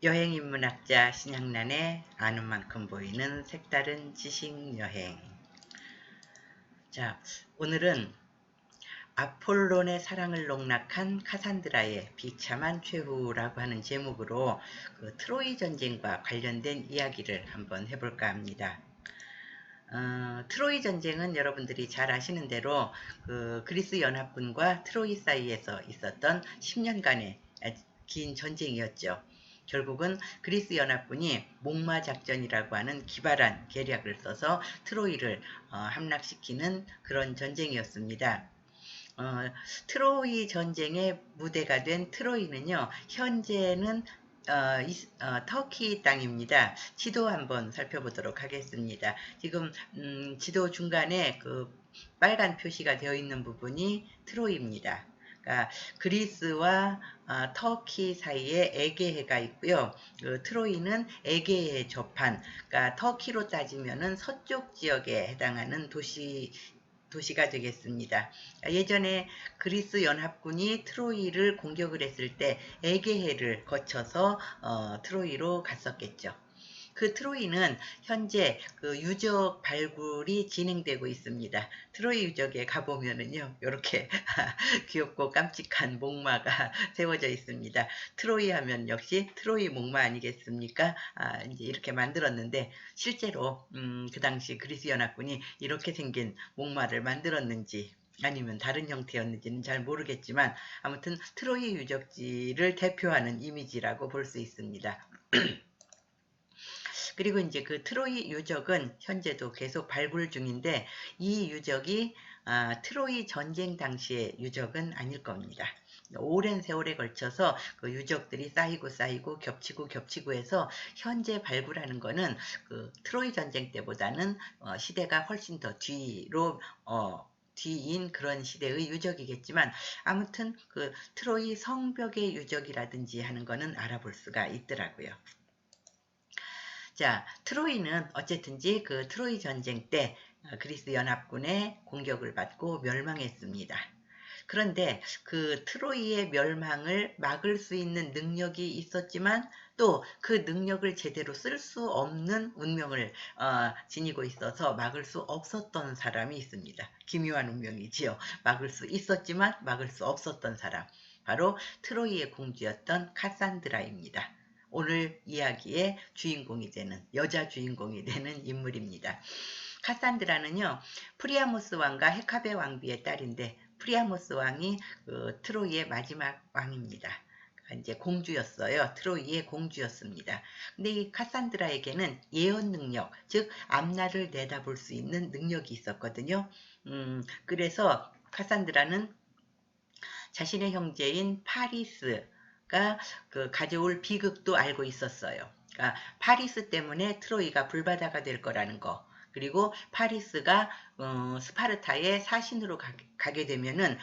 여행인문학자 신양란의 아는 만큼 보이는 색다른 지식여행. 자, 오늘은 아폴론의 사랑을 농락한 카산드라의 비참한 최후라고 하는 제목으로 그 트로이 전쟁과 관련된 이야기를 한번 해볼까 합니다. 트로이 전쟁은 여러분들이 잘 아시는 대로 그 그리스 연합군과 트로이 사이에서 있었던 10년간의 긴 전쟁이었죠. 결국은 그리스 연합군이 목마 작전이라고 하는 기발한 계략을 써서 트로이를 함락시키는 그런 전쟁이었습니다. 트로이 전쟁의 무대가 된 트로이는요, 현재는 터키 땅입니다. 지도 한번 살펴보도록 하겠습니다. 지금 지도 중간에 그 빨간 표시가 되어 있는 부분이 트로이입니다. 그러니까 그리스와 터키 사이에 에게해가 있고요. 그 트로이는 에게해 접한, 그러니까 터키로 따지면은 서쪽 지역에 해당하는 도시가 되겠습니다. 예전에 그리스 연합군이 트로이를 공격을 했을 때 에게해를 거쳐서 트로이로 갔었겠죠. 그 트로이는 현재 그 유적 발굴이 진행되고 있습니다. 트로이 유적에 가보면은요, 이렇게 귀엽고 깜찍한 목마가 세워져 있습니다. 트로이 하면 역시 트로이 목마 아니겠습니까? 이제 이렇게 만들었는데, 실제로, 그 당시 그리스 연합군이 이렇게 생긴 목마를 만들었는지, 아니면 다른 형태였는지는 잘 모르겠지만, 아무튼 트로이 유적지를 대표하는 이미지라고 볼 수 있습니다. 그리고 이제 그 트로이 유적은 현재도 계속 발굴 중인데 이 유적이 트로이 전쟁 당시의 유적은 아닐 겁니다. 오랜 세월에 걸쳐서 그 유적들이 쌓이고 겹치고 해서 현재 발굴하는 거는 그 트로이 전쟁 때보다는 시대가 훨씬 더 뒤인 그런 시대의 유적이겠지만 아무튼 그 트로이 성벽의 유적이라든지 하는 거는 알아볼 수가 있더라고요. 자, 트로이는 어쨌든지 그 트로이 전쟁 때 그리스 연합군의 공격을 받고 멸망했습니다. 그런데 그 트로이의 멸망을 막을 수 있는 능력이 있었지만 또 그 능력을 제대로 쓸 수 없는 운명을 지니고 있어서 막을 수 없었던 사람이 있습니다. 기묘한 운명이지요. 막을 수 있었지만 막을 수 없었던 사람. 바로 트로이의 공주였던 카산드라입니다. 오늘 이야기의 주인공이 되는, 여자 주인공이 되는 인물입니다. 카산드라는요, 프리아모스 왕과 헤카베 왕비의 딸인데, 프리아모스 왕이 트로이의 마지막 왕입니다. 이제 공주였어요. 트로이의 공주였습니다. 근데 이 카산드라에게는 예언 능력, 즉 앞날을 내다볼 수 있는 능력이 있었거든요. 그래서 카산드라는 자신의 형제인 파리스가 그 가져올 비극도 알고 있었어요. 그러니까 파리스 때문에 트로이가 불바다가 될 거라는 거. 그리고 파리스가 스파르타의 사신으로 가게 되면은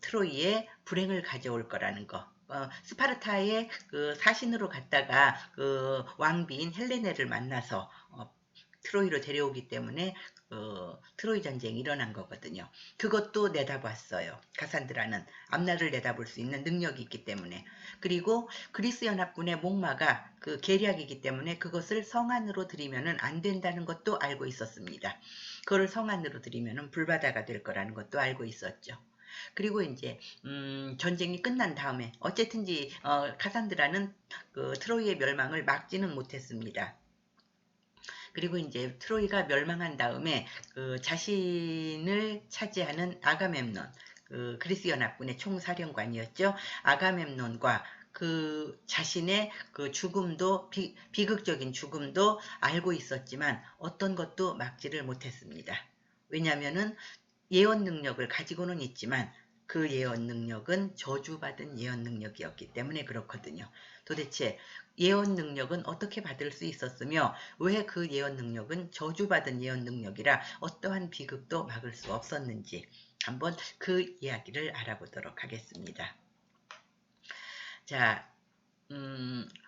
트로이에 불행을 가져올 거라는 거. 스파르타의 그 사신으로 갔다가 그 왕비인 헬레네를 만나서 트로이로 데려오기 때문에 트로이 전쟁이 일어난 거거든요. 그것도 내다봤어요. 카산드라는 앞날을 내다볼 수 있는 능력이 있기 때문에. 그리고 그리스 연합군의 목마가 그 계략이기 때문에 그것을 성안으로 들이면은 안 된다는 것도 알고 있었습니다. 그걸 성안으로 들이면은 불바다가 될 거라는 것도 알고 있었죠. 그리고 이제 전쟁이 끝난 다음에 어쨌든지 카산드라는 그 트로이의 멸망을 막지는 못했습니다. 그리고 이제 트로이가 멸망한 다음에 그 자신을 차지하는 아가멤논, 그 그리스 연합군의 총사령관이었죠. 아가멤논과 그 자신의 그 죽음도 비극적인 죽음도 알고 있었지만 어떤 것도 막지를 못했습니다. 왜냐하면은 예언 능력을 가지고는 있지만 그 예언 능력은 저주받은 예언 능력이었기 때문에 그렇거든요. 도대체 예언 능력은 어떻게 받을 수 있었으며 왜 그 예언 능력은 저주받은 예언 능력이라 어떠한 비극도 막을 수 없었는지 한번 그 이야기를 알아보도록 하겠습니다. 자,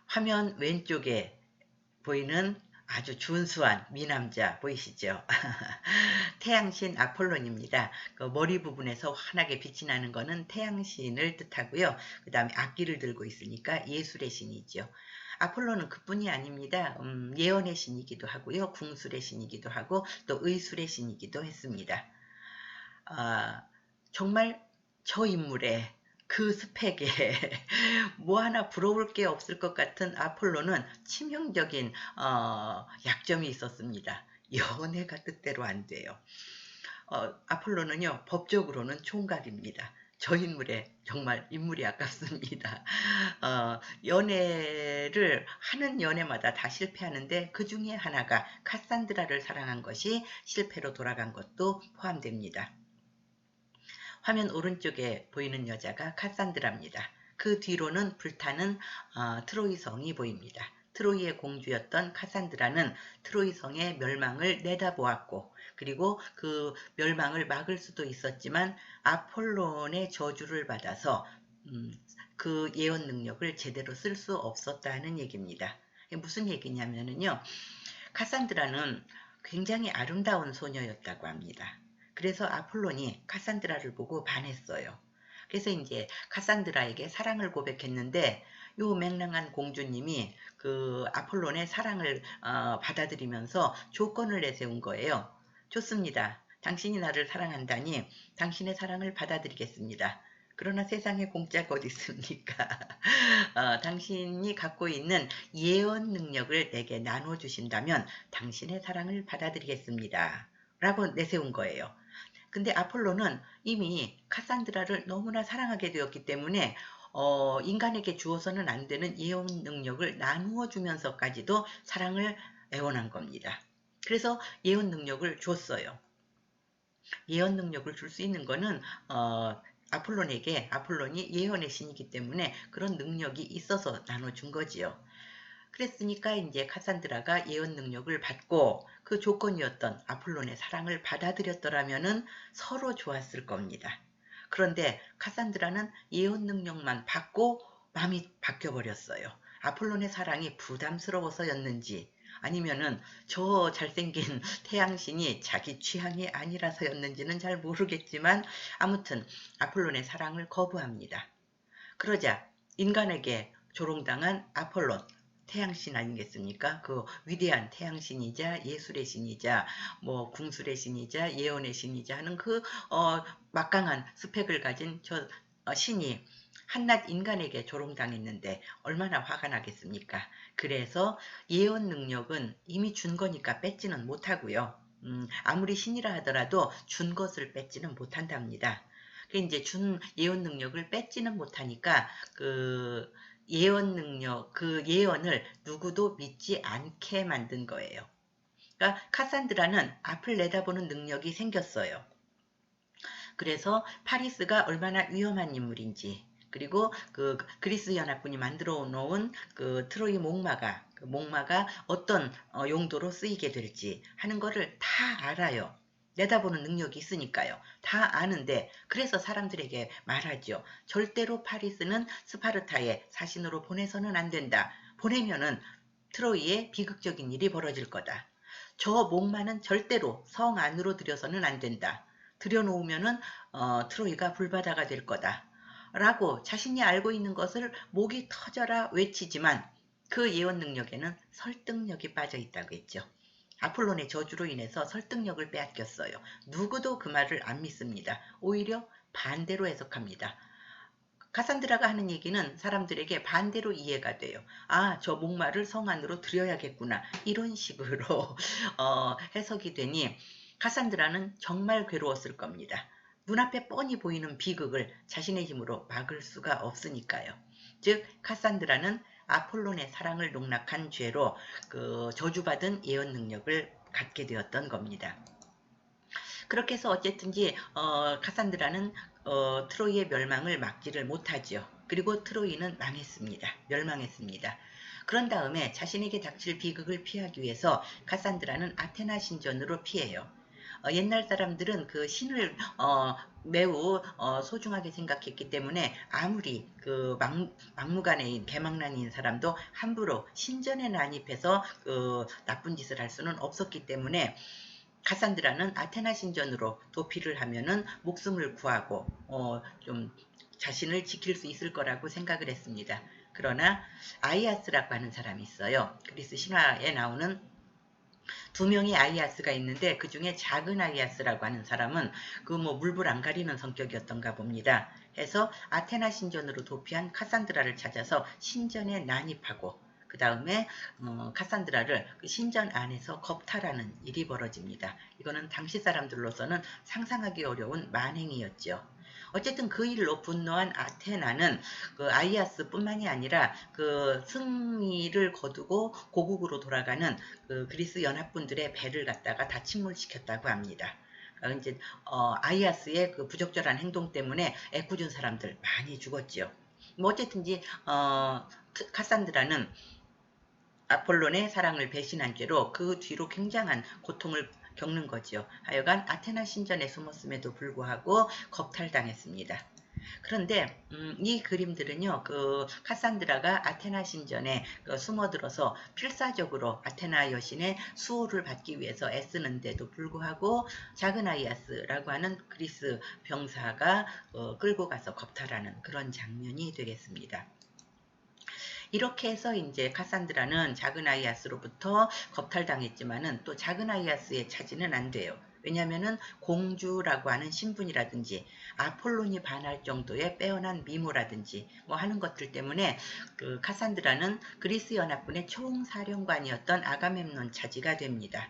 화면 왼쪽에 보이는 아주 준수한 미남자 보이시죠? 태양신 아폴론입니다. 그 머리 부분에서 환하게 빛이 나는 것은 태양신을 뜻하고요. 그 다음에 악기를 들고 있으니까 예술의 신이죠. 아폴로는 그뿐이 아닙니다. 예언의 신이기도 하고요. 궁술의 신이기도 하고 또 의술의 신이기도 했습니다. 정말 저 인물의 그 스펙에 뭐 하나 부러울 게 없을 것 같은 아폴로는 치명적인 약점이 있었습니다. 연애가 뜻대로 안 돼요. 아폴로는요, 법적으로는 총각입니다. 저 인물에 정말 인물이 아깝습니다. 연애를 하는 연애마다 다 실패하는데 그 중에 하나가 카산드라를 사랑한 것이 실패로 돌아간 것도 포함됩니다. 화면 오른쪽에 보이는 여자가 카산드라입니다. 그 뒤로는 불타는 트로이 성이 보입니다. 트로이의 공주였던 카산드라는 트로이 성의 멸망을 내다보았고 그리고 그 멸망을 막을 수도 있었지만 아폴론의 저주를 받아서 그 예언 능력을 제대로 쓸 수 없었다는 얘기입니다. 무슨 얘기냐면요. 카산드라는 굉장히 아름다운 소녀였다고 합니다. 그래서 아폴론이 카산드라를 보고 반했어요. 그래서 이제 카산드라에게 사랑을 고백했는데 요 맹랑한 공주님이 그 아폴론의 사랑을 받아들이면서 조건을 내세운 거예요. 좋습니다. 당신이 나를 사랑한다니 당신의 사랑을 받아들이겠습니다. 그러나 세상에 공짜가 어디 있습니까? 당신이 갖고 있는 예언 능력을 내게 나눠주신다면 당신의 사랑을 받아들이겠습니다. 라고 내세운 거예요. 근데 아폴로는 이미 카산드라를 너무나 사랑하게 되었기 때문에 인간에게 주어서는 안 되는 예언 능력을 나누어 주면서까지도 사랑을 애원한 겁니다. 그래서 예언 능력을 줬어요. 예언 능력을 줄 수 있는 거는 아폴론이 예언의 신이기 때문에 그런 능력이 있어서 나눠준 거지요. 그랬으니까 이제 카산드라가 예언 능력을 받고 그 조건이었던 아폴론의 사랑을 받아들였더라면은 서로 좋았을 겁니다. 그런데 카산드라는 예언 능력만 받고 마음이 바뀌어버렸어요. 아폴론의 사랑이 부담스러워서였는지 아니면은 저 잘생긴 태양신이 자기 취향이 아니라서였는지는 잘 모르겠지만 아무튼 아폴론의 사랑을 거부합니다. 그러자 인간에게 조롱당한 아폴론 태양신 아니겠습니까? 그 위대한 태양신이자 예술의 신이자 뭐 궁술의 신이자 예언의 신이자 하는 그 막강한 스펙을 가진 저 신이 한낱 인간에게 조롱당했는데 얼마나 화가 나겠습니까? 그래서 예언 능력은 이미 준 거니까 뺏지는 못하고요. 아무리 신이라 하더라도 준 것을 뺏지는 못한답니다. 이제 준 예언 능력을 뺏지는 못하니까 그 예언 능력, 그 예언을 누구도 믿지 않게 만든 거예요. 그러니까 카산드라는 앞을 내다보는 능력이 생겼어요. 그래서 파리스가 얼마나 위험한 인물인지 그리고 그 그리스 연합군이 만들어 놓은 그 트로이 목마가 어떤 용도로 쓰이게 될지 하는 거를 다 알아요. 내다보는 능력이 있으니까요. 다 아는데 그래서 사람들에게 말하죠. 절대로 파리스는 스파르타에 사신으로 보내서는 안 된다. 보내면은 트로이에 비극적인 일이 벌어질 거다. 저 목마는 절대로 성 안으로 들여서는 안 된다. 들여놓으면은 트로이가 불바다가 될 거다. 라고 자신이 알고 있는 것을 목이 터져라 외치지만 그 예언 능력에는 설득력이 빠져 있다고 했죠. 아폴론의 저주로 인해서 설득력을 빼앗겼어요. 누구도 그 말을 안 믿습니다. 오히려 반대로 해석합니다. 카산드라가 하는 얘기는 사람들에게 반대로 이해가 돼요. 아, 저 목마를 성 안으로 들여야겠구나. 이런 식으로 해석이 되니 카산드라는 정말 괴로웠을 겁니다. 눈앞에 뻔히 보이는 비극을 자신의 힘으로 막을 수가 없으니까요. 즉 카산드라는 아폴론의 사랑을 농락한 죄로 그 저주받은 예언 능력을 갖게 되었던 겁니다. 그렇게 해서 어쨌든지 카산드라는 트로이의 멸망을 막지를 못하죠. 그리고 트로이는 망했습니다. 멸망했습니다. 그런 다음에 자신에게 닥칠 비극을 피하기 위해서 카산드라는 아테나 신전으로 피해요. 옛날 사람들은 그 신을 매우 소중하게 생각했기 때문에 아무리 그 막무가내인 개망난인 사람도 함부로 신전에 난입해서 그 나쁜 짓을 할 수는 없었기 때문에 카산드라는 아테나 신전으로 도피를 하면은 목숨을 구하고 좀 자신을 지킬 수 있을 거라고 생각을 했습니다. 그러나 아이아스라고 하는 사람이 있어요. 그리스 신화에 나오는 두 명의 아이아스가 있는데 그 중에 작은 아이아스라고 하는 사람은 그 뭐 물불 안 가리는 성격이었던가 봅니다. 해서 아테나 신전으로 도피한 카산드라를 찾아서 신전에 난입하고 그 다음에 카산드라를 그 신전 안에서 겁탈하는 일이 벌어집니다. 이거는 당시 사람들로서는 상상하기 어려운 만행이었죠. 어쨌든 그 일로 분노한 아테나는 그 아이아스뿐만이 아니라 그 승리를 거두고 고국으로 돌아가는 그 그리스 연합군들의 배를 갖다가 다 침몰시켰다고 합니다. 이제 아이아스의 그 부적절한 행동 때문에 애꿎은 사람들 많이 죽었죠. 뭐 어쨌든지 카산드라는 아폴론의 사랑을 배신한 죄로 그 뒤로 굉장한 고통을 겪는 거죠. 하여간 아테나 신전에 숨었음에도 불구하고 겁탈당했습니다. 그런데 이 그림들은요, 그 카산드라가 아테나 신전에 숨어들어서 필사적으로 아테나 여신의 수호를 받기 위해서 애쓰는데도 불구하고 작은 아이아스라고 하는 그리스 병사가 끌고 가서 겁탈하는 그런 장면이 되겠습니다. 이렇게 해서 이제 카산드라는 작은 아이아스로부터 겁탈당했지만은 또 작은 아이아스의 차지는 안 돼요. 왜냐하면은 공주라고 하는 신분이라든지 아폴론이 반할 정도의 빼어난 미모라든지 뭐 하는 것들 때문에 그 카산드라는 그리스 연합군의 총사령관이었던 아가멤논 차지가 됩니다.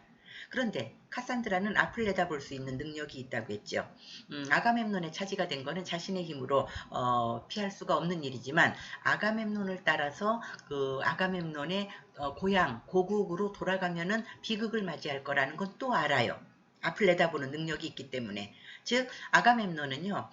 그런데 카산드라는 앞을 내다볼 수 있는 능력이 있다고 했죠. 아가멤논의 차지가 된 것은 자신의 힘으로 피할 수가 없는 일이지만 아가멤논을 따라서 그 아가멤논의 고향 고국으로 돌아가면은 비극을 맞이할 거라는 건 또 알아요. 앞을 내다보는 능력이 있기 때문에. 즉 아가멤논은요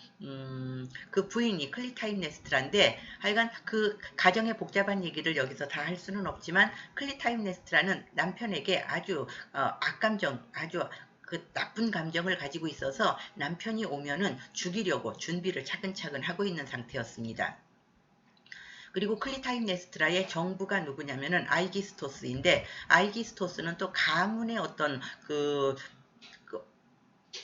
그 부인이 클리타임네스트라인데 하여간 그 가정의 복잡한 얘기를 여기서 다 할 수는 없지만 클리타임네스트라는 남편에게 아주 악감정 아주 그 나쁜 감정을 가지고 있어서 남편이 오면은 죽이려고 준비를 차근차근 하고 있는 상태였습니다. 그리고 클리타임네스트라의 정부가 누구냐면은 아이기스토스인데 아이기스토스는 또 가문의 어떤 그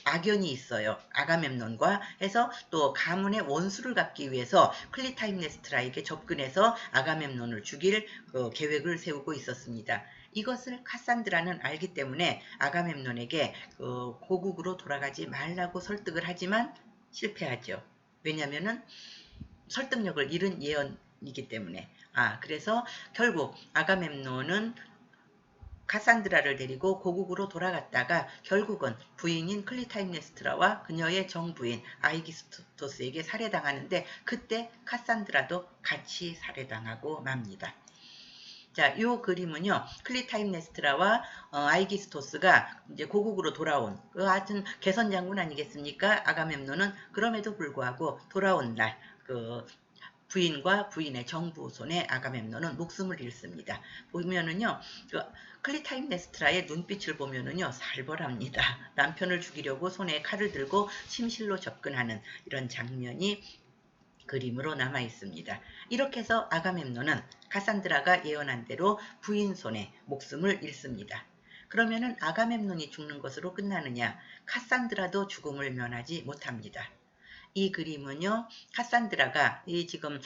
악연이 있어요. 아가멤논과 해서 또 가문의 원수를 갚기 위해서 클리타임네스트라에게 접근해서 아가멤논을 죽일 계획을 세우고 있었습니다. 이것을 카산드라는 알기 때문에 아가멤논에게 고국으로 돌아가지 말라고 설득을 하지만 실패하죠. 왜냐하면은 설득력을 잃은 예언이기 때문에. 그래서 결국 아가멤논은 카산드라를 데리고 고국으로 돌아갔다가 결국은 부인인 클리타임네스트라와 그녀의 정부인 아이기스토스에게 살해당하는데 그때 카산드라도 같이 살해당하고 맙니다. 자, 요 그림은요, 클리타임네스트라와 아이기스토스가 이제 고국으로 돌아온 그 하여튼 개선 장군 아니겠습니까? 아가멤논은 그럼에도 불구하고 돌아온 날 부인과 부인의 정부 손에 아가멤논은 목숨을 잃습니다. 보면은요, 클리타임네스트라의 눈빛을 보면은요, 살벌합니다. 남편을 죽이려고 손에 칼을 들고 침실로 접근하는 이런 장면이 그림으로 남아 있습니다. 이렇게 해서 아가멤논은 카산드라가 예언한 대로 부인 손에 목숨을 잃습니다. 그러면은 아가멤논이 죽는 것으로 끝나느냐? 카산드라도 죽음을 면하지 못합니다. 이 그림은요, 카산드라가 이 지금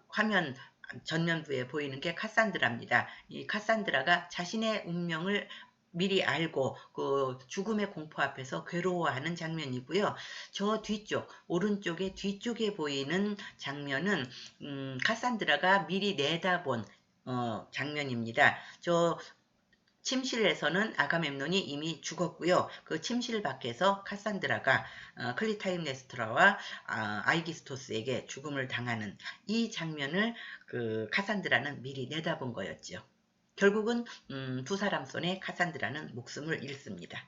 화면 전면부에 보이는 게 카산드라입니다. 이 카산드라가 자신의 운명을 미리 알고 그 죽음의 공포 앞에서 괴로워하는 장면이고요. 저 뒤쪽, 오른쪽에 뒤쪽에 보이는 장면은 카산드라가 미리 내다본 장면입니다. 저 침실에서는 아가멤논이 이미 죽었고요. 그 침실 밖에서 카산드라가 클리타임네스트라와 아이기스토스에게 죽음을 당하는 이 장면을 그 카산드라는 미리 내다본 거였죠. 결국은 두 사람 손에 카산드라는 목숨을 잃습니다.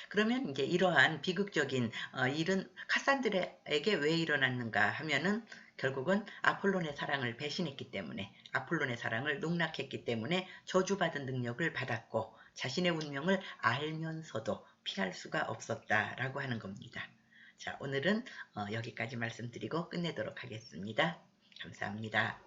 그러면 이제 이러한 비극적인 일은 카산드라에게 왜 일어났는가 하면은 결국은 아폴론의 사랑을 배신했기 때문에 아폴론의 사랑을 농락했기 때문에 저주받은 능력을 받았고 자신의 운명을 알면서도 피할 수가 없었다라고 하는 겁니다. 자, 오늘은 여기까지 말씀드리고 끝내도록 하겠습니다. 감사합니다.